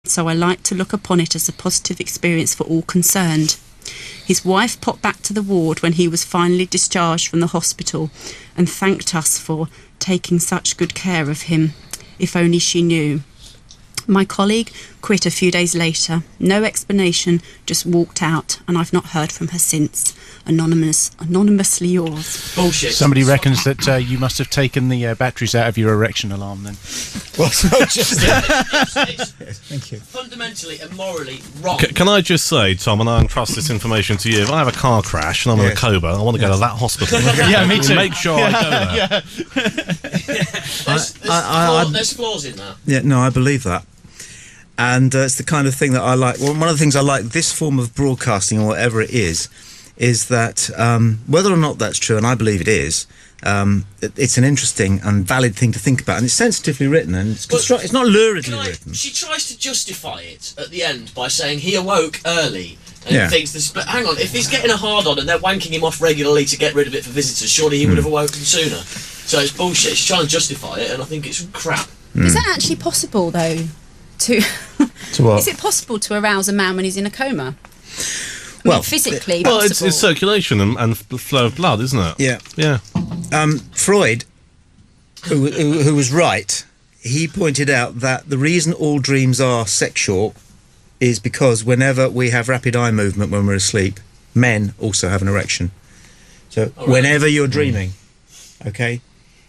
so I like to look upon it as a positive experience for all concerned. His wife popped back to the ward when he was finally discharged from the hospital and thanked us for taking such good care of him. If only she knew. My colleague quit a few days later. No explanation, just walked out, and I've not heard from her since. Anonymously yours. Bullshit. Somebody reckons that you must have taken the batteries out of your erection alarm then. Well, it's not just It's thank you. fundamentally and morally wrong. Can I just say, Tom, and I entrust this information to you, if I have a car crash and I'm in a coma, I want to go to that hospital. Yeah, me too. Make sure I go there. There's flaws in that. Yeah, no, I believe that. And it's the kind of thing that I like. Well, one of the things I like this form of broadcasting, or whatever it is that whether or not that's true, and I believe it is, it's an interesting and valid thing to think about, and it's sensitively written, and it's not luridly written. She tries to justify it at the end by saying he awoke early and thinks this. But hang on, if he's getting a hard on and they're wanking him off regularly to get rid of it for visitors, surely he would have awoken sooner. So it's bullshit. She's trying to justify it, and I think it's crap. Is that actually possible, though? To what? Is it possible to arouse a man when he's in a coma? I Well, mean, physically Well, possible. it's circulation and flow of blood, isn't it? Yeah. Yeah. Freud, who was right, he pointed out that the reason all dreams are sexual is because whenever we have rapid eye movement when we're asleep, men also have an erection. So whenever you're dreaming, okay,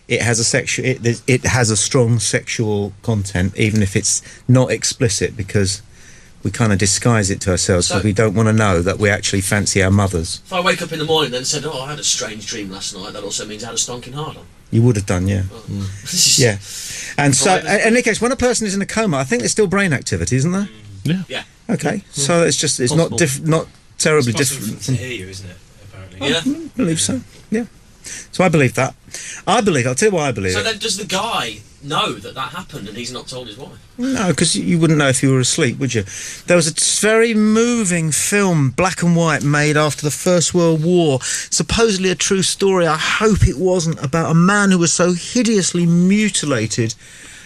it has a strong sexual content, even if it's not explicit, because we kind of disguise it to ourselves because we don't want to know that we actually fancy our mothers. If I wake up in the morning and said, "Oh, I had a strange dream last night," that also means I had a stonking hard on. You would have done, yeah. Yeah. And so, in any case, when a person is in a coma, I think there's still brain activity, isn't there? Yeah. Yeah. Okay. So it's not terribly different. To hear you, isn't it? Apparently. Yeah. I believe so. Yeah. So I believe that. I'll tell you why I believe So it. then, does the guy know that happened and he's not told his wife? No, because you wouldn't know if you were asleep, would you? There was a very moving film, black and white, made after the First World War. Supposedly a true story. I hope it wasn't, about a man who was so hideously mutilated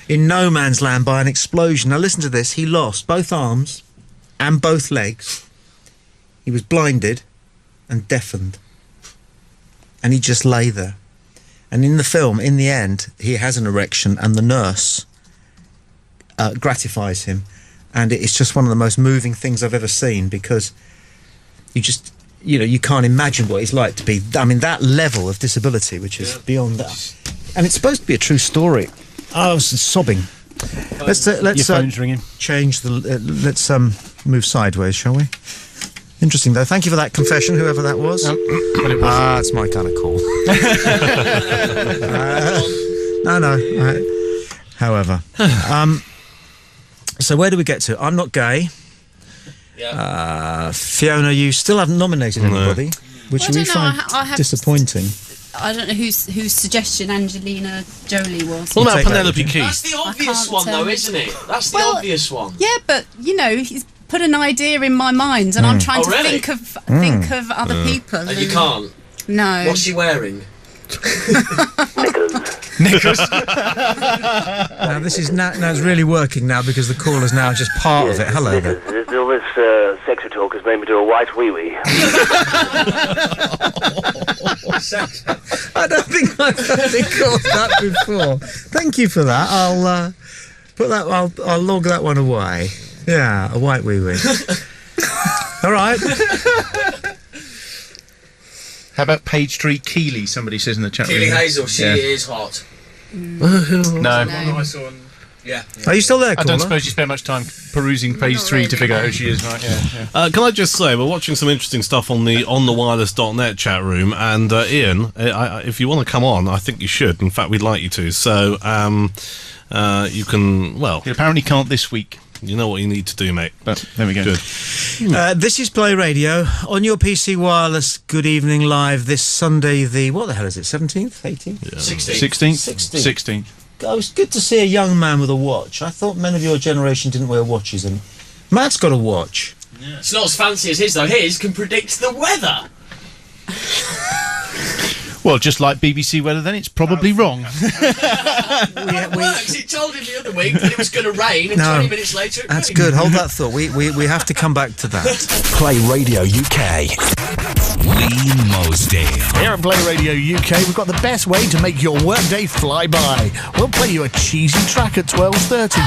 in no man's land by an explosion. Now listen to this. He lost both arms and both legs. He was blinded and deafened. And he just lay there. And in the film, in the end, he has an erection, and the nurse gratifies him. And it's just one of the most moving things I've ever seen, because you can't imagine what it's like to be, I mean, that level of disability, which is beyond that. And it's supposed to be a true story. I was sobbing. Let's Your phone's ringing. change the... let's move sideways, shall we? Interesting, though. Thank you for that confession, whoever that was. It's my kind of call. No. However. So where do we get to? I'm not gay. Yeah. Fiona, you still haven't nominated anybody, which we find disappointing. I don't know whose suggestion Angelina Jolie was. What about take that, Penelope would Keith? That's the obvious can't one, tell. though, isn't it? That's the Well, obvious one. Yeah, but he's put an idea in my mind, and I'm trying to really? think of other people. And you can't. No. What's she wearing? Knickers. Now this is now it's really working now, because the call is now just part of it. Hello there. All this sexy talk has made me do a white wee-wee. I don't think I've been called that before. Thank you for that. I'll put that. I'll log that one away. Yeah, a white wee-wee. All right. How about Page Tree Keeley? Somebody says in the chat room. Keely Hazel, she Yeah. is hot. No. I saw on. Yeah. Are you still there, I caller? don't suppose you spend much time perusing Page 3 to figure out who she is, right? Yeah. Can I just say, we're watching some interesting stuff on the onthewireless.net chat room, and Ian, if you want to come on, I think you should. In fact, we'd like you to. So you can, well... You apparently can't this week. You know what you need to do, mate. But there we go. Good. This is Play Radio on your PC Wireless. Good evening live this Sunday, what the hell is it, 17th, 18th? 16th. 16th. Oh, it's good to see a young man with a watch. I thought men of your generation didn't wear watches, and Matt's got a watch. Yeah. It's not as fancy as his, though. His can predict the weather. Well, just like BBC weather, then it's probably wrong. It told him the other week that it was going to rain, and 20 minutes later it That's rained. good. Hold that thought. We have to come back to that. Play Radio UK. Lee Mosdale. Here at Play Radio UK, we've got the best way to make your workday fly by. We'll play you a cheesy track at 12:30.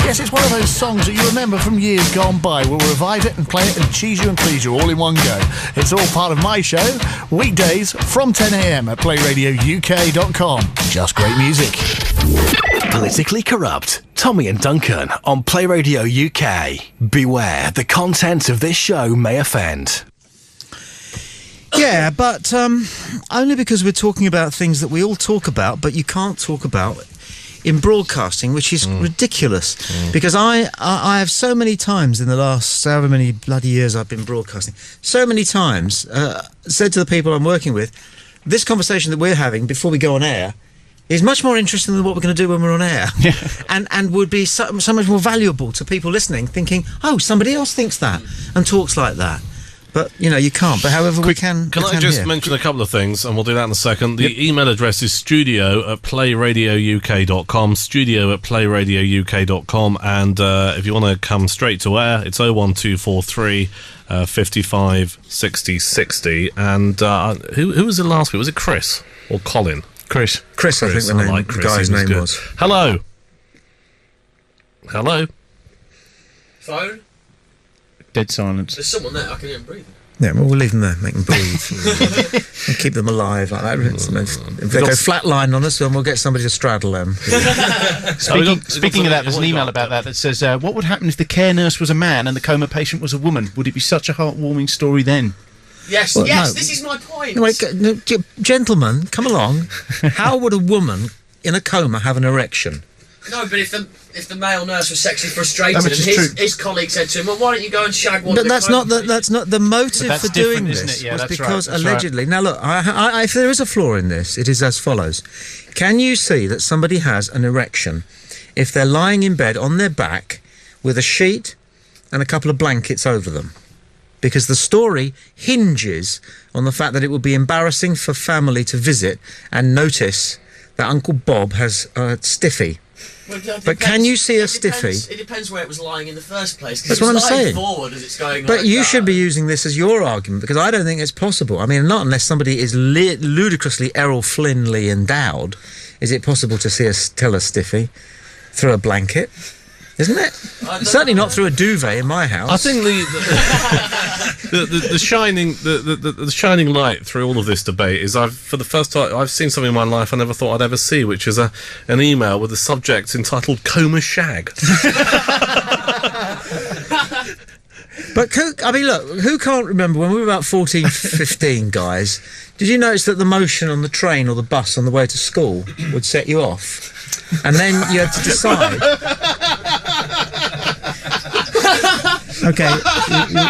Yes, it's one of those songs that you remember from years gone by. We'll revive it and play it and cheese you and please you all in one go. It's all part of my show, weekdays from 10 a.m. at playradiouk.com. Just great music. Politically corrupt. Tommy and Duncan on Play Radio UK. Beware, the content of this show may offend. Yeah, but only because we're talking about things that we all talk about, but you can't talk about in broadcasting, which is ridiculous. Because I have so many times in the last however many bloody years I've been broadcasting, so many times said to the people I'm working with, this conversation that we're having before we go on air is much more interesting than what we're going to do when we're on air. and would be so much more valuable to people listening, thinking, oh, somebody else thinks that and talks like that. But, you know, you can't. But however we can... Can I just mention a couple of things, and we'll do that in a second. The email address is studio@playradiouk.com, studio@playradiouk.com, and if you want to come straight to air, it's 01243 55 60 60. And who was it last week? Was it Chris or Colin? Chris, I think the guy's name was. Hello? Hello? Phone? Dead silence. There's someone there, I can hear him breathing. Yeah, well, we'll leave them there, make them breathe. And keep them alive like that. If they go flatline on us, then we'll get somebody to straddle them. Speaking of that, there's an email about that says, what would happen if the care nurse was a man and the coma patient was a woman? Would it be such a heartwarming story then? Yes, Well, yes, no. this is my point. No, wait, gentlemen, come along. How would a woman in a coma have an erection? No, but if the male nurse was sexually frustrated and his colleague said to him, well, why don't you go and shag one But of the that's not the motive for doing isn't this. it? Yeah, was that's because right, that's allegedly. Now look, if there is a flaw in this, it is as follows: can you see that somebody has an erection if they're lying in bed on their back with a sheet and a couple of blankets over them? Because the story hinges on the fact that it would be embarrassing for family to visit and notice that Uncle Bob has a stiffy. Well, But can you see a stiffy? It depends where it was lying in the first place. That's what I'm saying. Forward as it's going. But like you that. should be using this as your argument, because I don't think it's possible. I mean, not unless somebody is ludicrously Errol Flynnly endowed, is it possible to tell a stiffy through a blanket? Isn't it? Certainly not through a duvet in my house. I think the shining light through all of this debate is for the first time I've seen something in my life I never thought I'd ever see, which is an email with a subject entitled "Coma Shag." But who can't remember when we were about 14, 15, guys? Did you notice that the motion on the train or the bus on the way to school would set you off? And then you had to decide. Okay,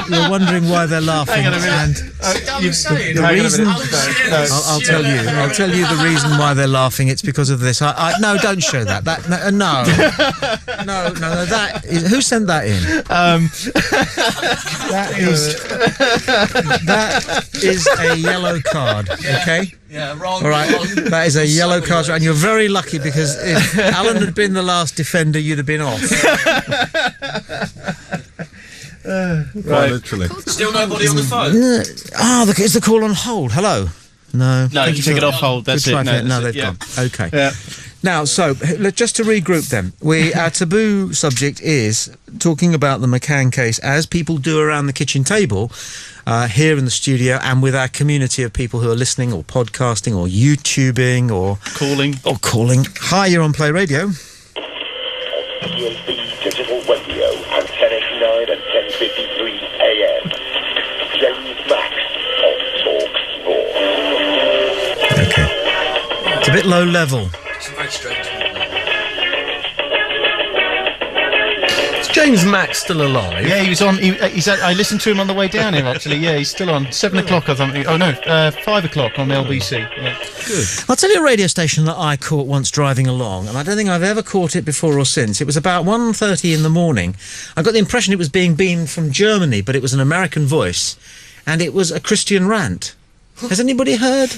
you're wondering why they're laughing. Hang on a minute. The reason, I'll tell you. I'll tell you the reason why they're laughing. It's because of this. No, don't show that. No. That is, who sent that in? That is a yellow card. Okay. Yeah, wrong. All right, that is a yellow card, and you're very lucky because if Alan had been the last defender, you'd have been off. Right, literally. Still nobody on the phone. Is the call on hold? Hello. No, you take it off hold. That's it. No, they've gone. Okay. Yeah. Now, so just to regroup them, our taboo subject is talking about the McCann case as people do around the kitchen table here in the studio and with our community of people who are listening or podcasting or YouTubing or calling. Hi, you're on Play Radio. Digital radio at 10:89 and 10:53 a.m. James Max on Talk Sport. Okay. It's a bit low level. It's a very strange one. Is James Max still alive? Yeah, he was on. I listened to him on the way down here. Actually, yeah, he's still on. 7 o'clock, I think. Oh no, 5 o'clock on LBC. Yeah. Good. I'll tell you a radio station that I caught once driving along, and I don't think I've ever caught it before or since. It was about 1:30 in the morning. I got the impression it was being beamed from Germany, but it was an American voice, and it was a Christian rant. Has anybody heard